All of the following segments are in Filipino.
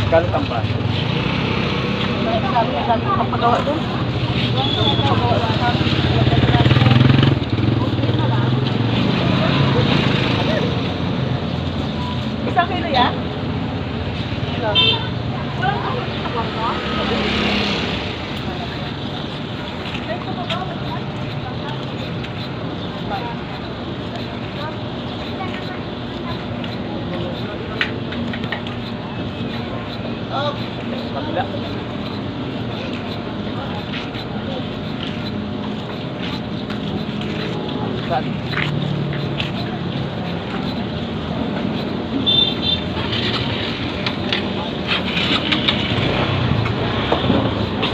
Kalo tampas? Kapagawa doon. Isang kilo yan? Kabila. Saan?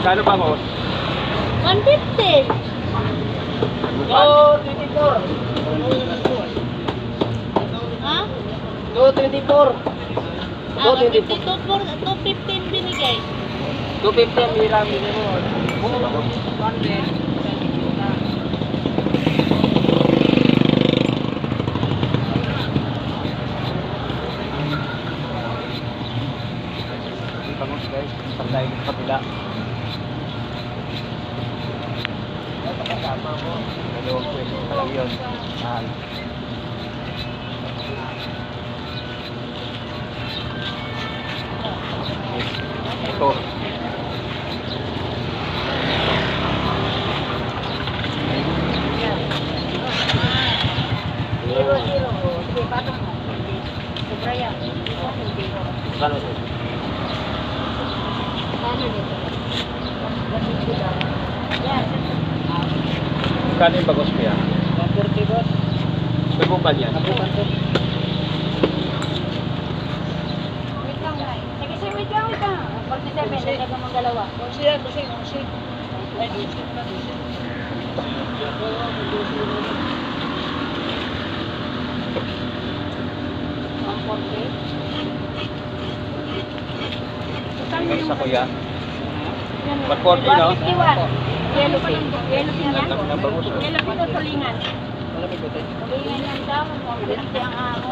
Kano ba mo? 150. Oh, 24. Ha? 224. 215 binigay. 250 ang hiram mo. Bangus guys, pagdahin sa kabila. Kasama mo. Dalawang pwesto pa lang yun. Mahal. Ito. Zero. Sige, paano mo? Sobra yan. Kano ito? Paano dito? 150 daw. Yan. Kano yung bagos ko yan? 140 boss. Nagbumbal yan? Nabukan to. Wait lang, guys. Sige, sir, wait lang. 47, nagdagang mong dalawa. Kasi. Ay, dusit na. Sa kuya? 140 no? 151. Yellow pin. Yellow pin yan? Nabangus ko. Yellow pin o tulingan? Tulingan yan daw. Kasi ang amo.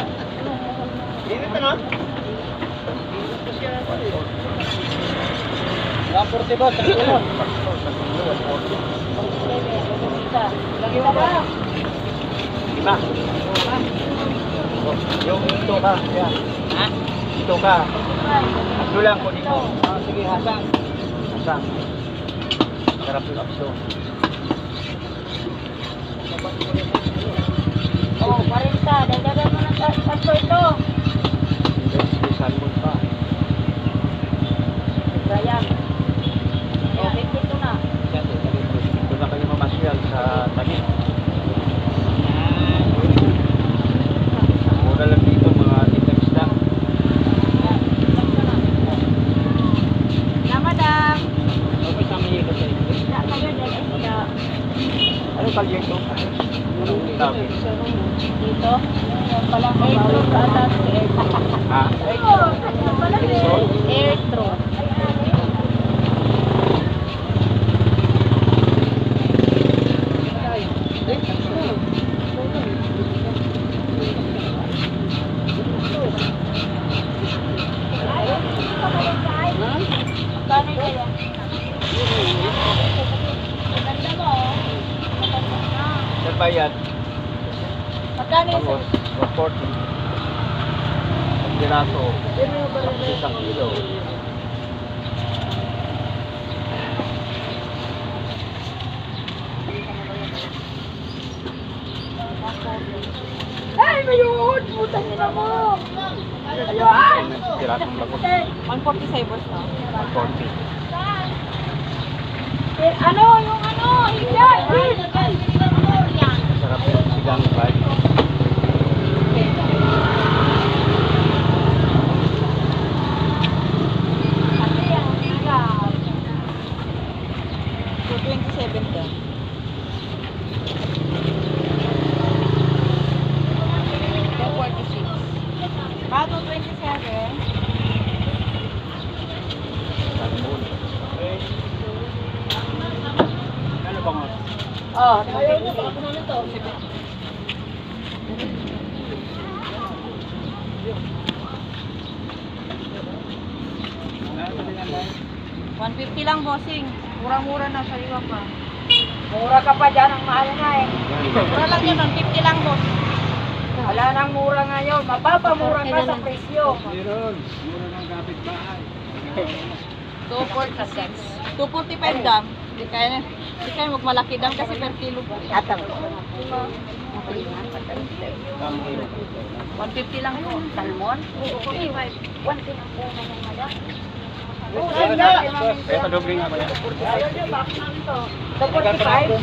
Dito na? 140 ba? Sa kilo? Lagi mo ba? Lima. Yung ito ka. Yan. Ha? Ito ka. Ito lang kunin mo. Sige, hasang. Hasang. Sarap yung apso. Oh, 40. Dagdagan mo ng pasto ito. May salmon pa. Sayang. Oh, 52 na. Ito na kayo mamasyal sa Taguig. Mura lang dito mga titang isda. Na, madam. Okay, sa mga ito sa ito. Isda kayo dahil isda. Ano kalye ito? Anong tawag? Dito. Yan palang air sa atas. Ha? Air throw. Magkano kaya? Maganda mo. Saan bayad? Magkano yun? Tapos, 140. Ang piraso, isang kilo. Ay, mayroon! Putang ina mo! Ayun! Pirasong bagos. 147 boss na. 140. Ano? Yung ano? Higyan! Masarap yung sigang fried. Ano yan? Higyan. So, 27 daw. Ha? nito? $150 lang, bossing. Murang-mura na sa iwa pa. Mura ka pa dyan, ang mahal nga eh. Mura lang yun, $150 lang, boss. Wala nang mura ngayon, mapapamura ka sa presyo. Meron. Mura ng kapitbahay. 246. 245 dam. Di kaya magmalaki dam kasi per kilo. Atang. 150 lang po. Salmon? Oo, 45. 1 pinampunan ng madam. Kaya doble nga ba yan? 245?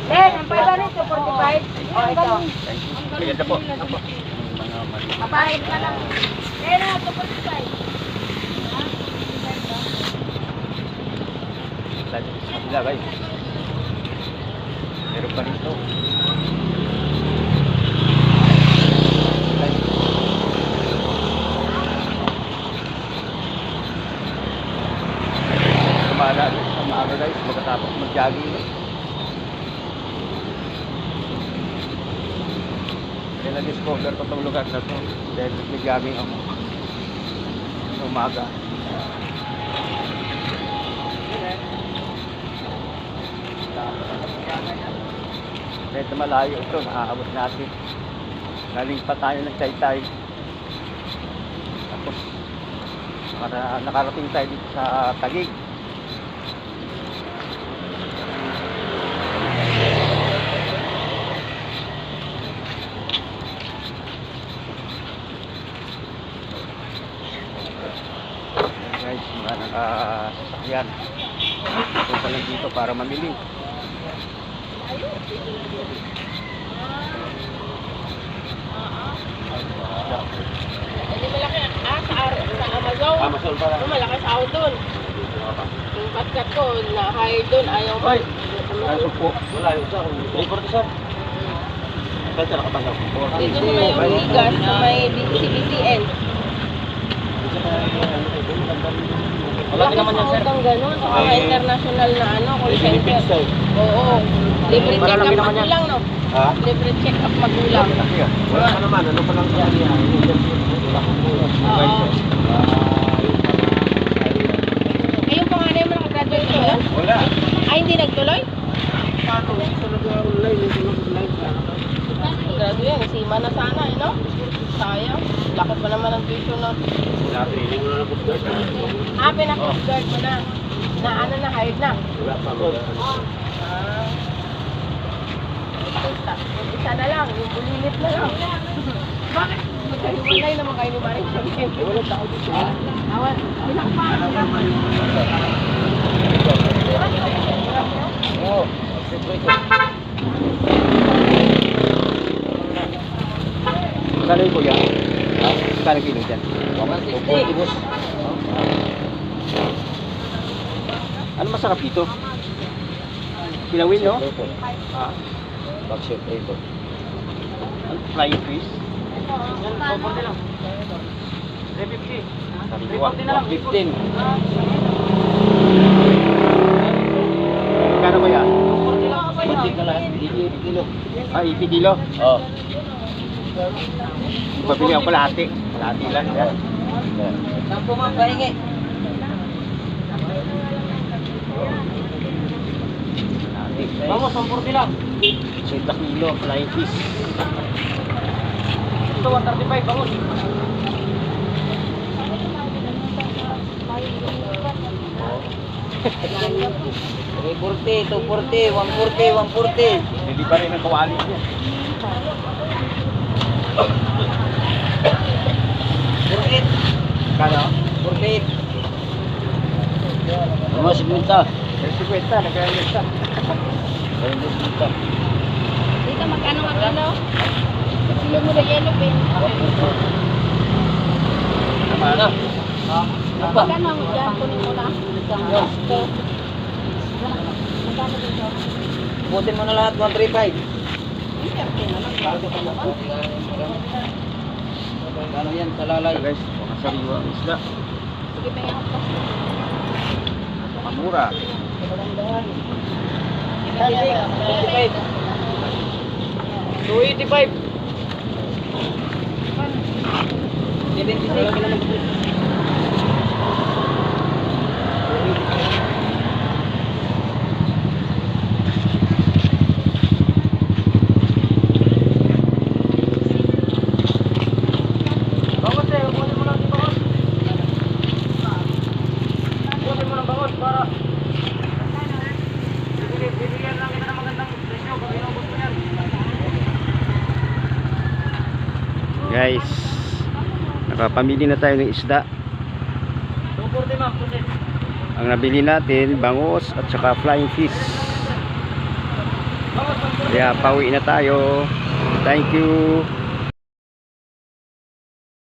Ben, ang pala rin 245? O, ito. Kaya na po. Papahid ka lang. Ben, 245. Sila guys. Meron pa rito. Maaga guys, magkatapos mag-jogging. Kaya na-discover ko itong lugar na ito. Dahil mag-jogging ako. Sa umaga. Kahit na malayo ito, naaabot natin. Galing pa tayo ng Taytay. Tapos, nakarating tayo dito sa Taguig. Guys, mga nakasasakyan. Punta lang dito para mamili. Hindi malaki sa Amazon. Amazon para. Malaki sa ako doon. Yung cut ko, na-hire doon, ayaw mo. Ano po? Wala yun sa akong report sir. Kaya sa nakapasok. Dito naman yung bigas na may CBCN. Malaki naman yan sir. Hanggang ganun, sa mga international na ano, call center. Benefits sir. Oo. Libre check Malalaki up naman yan. magulang, no? Ha? Libre check up magulang. Wala ka naman. Ano pa lang siya niya? Oo. Eh, yung panganay mo nakagraduate ko yun? Wala. Ay, hindi nagtuloy? Paano? Online. Graduate yan, isima na sana, eh, no? Sayang. Lakot pa naman ang tuition na. Wala. Training mo na lang po. Ah, pinaka-guard mo na. Na ano na, hired na. Wala pa ako. Ah. Isa na lang, yung bulilit na lang. Bakit? Magkahiwalay naman kayo ni Maring Sabihin. Wala tao dito. Awan, pinakpan. Oo. Kano yung kuya? Kano kilo dyan? 150 boss. Ano masarap dito? Kilawin nyo? Ha? Backshot ito. Flying fish? Yan, 440 lang. 350. 340 na lang. 15. Kano ba yan? 240 lang. 20 ka lang. 80 kilo. Ah, 80 kilo? Oo. Pabili ako kalahati. Kalahati lang. Yan. Saan po ma'am pahingi? Vamos, 140 lang. 80 kilo, flying fish. Ito, 135, vamos. $340, $240, $140, $140. Hindi pa rin ang kawali niya. $48, Kano? $48. Mga 50. 50, nagkaya Dito, magkano ang kilo? Kilo mo na yellow pen. Ano? Magkano ang dyan? Kunin mo na. Ito. Magkano dito? Butin mo na lahat, 135. Kano yan, sa lalay? Guys, mga sariwa ang isda. Sige, pengen ako. Mura. 55. 75. 76. Bangon sa'yo, kunin mo lang si Bangon. Kunin mo lang Bangon para bibigyan lang kita ng magandang presyo kung inubos mo yan. Guys, nakapamili na tayo ng isda. 240 ma'am, pusit. Ang nabili natin, bangus at saka flying fish. Bangon, Kaya pauwi na tayo. Thank you.